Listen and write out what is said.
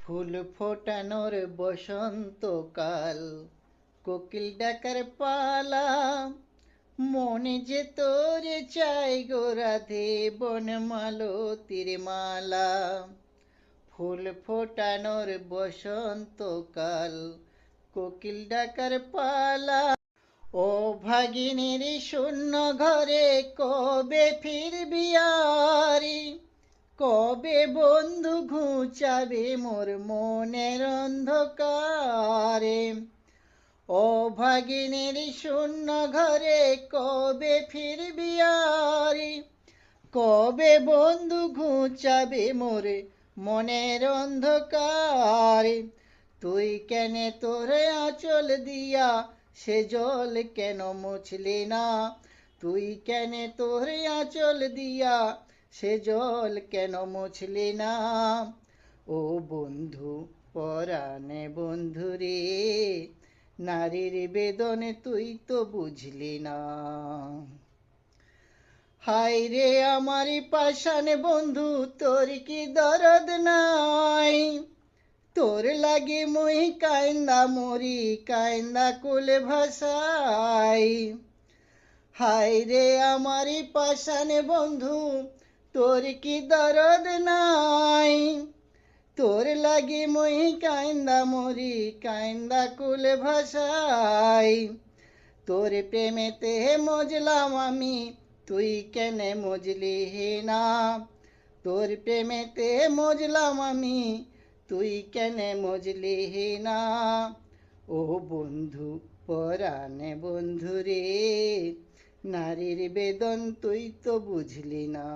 ফুল ফোটানোর বসন্তকাল, কোকিল ডাকার পালা, মনে যে তোরে চাই গো রাধে, বনমালতীর মালা। ফুল ফোটানোর বসন্তকাল, কোকিল ডাকার পালা, ও ভাগিনীর শূন্য ঘরে কবে ফিরবি আরি, কবে বন্ধু ঘুচাবে মোর মনের অন্ধকারে। ও ভাগিনীর শূন্য ঘরে কবে ফিরবি আরি, কবে বন্ধু ঘুচাবে মোর মনের অন্ধকারে। তুই কেনে তোর আঁচল দিয়া সে জল কেন মুছলি না, তুই কেনে তোর আঁচল দিয়া সে জল কেন মুছলি না। ও বন্ধু পরাণে বন্ধু রে, নারীর বেদনে তুই তো বুঝলি না। হায় রে আমার পাষাণ বন্ধু, তোর কি দরদ নাই, তোর লাগে মুই কাইন্দা মরি, কাইন্দা কুল ভাসাই। হায় রে আমার পাষাণ বন্ধু, তোর কি দরদ নাই, তোর লাগে মুই কাইন্দা মরি, কাইন্দা কুল ভাসাই। তোর প্রেমেতে মজলাম আমি, তুই কেনে মজলি না, তোর প্রেমেতে মজলাম আমি, তুই কেনে মজলি না। ও বন্ধু পরাণে বন্ধু রে, নারীর বেদন তুই তো বুঝলি না।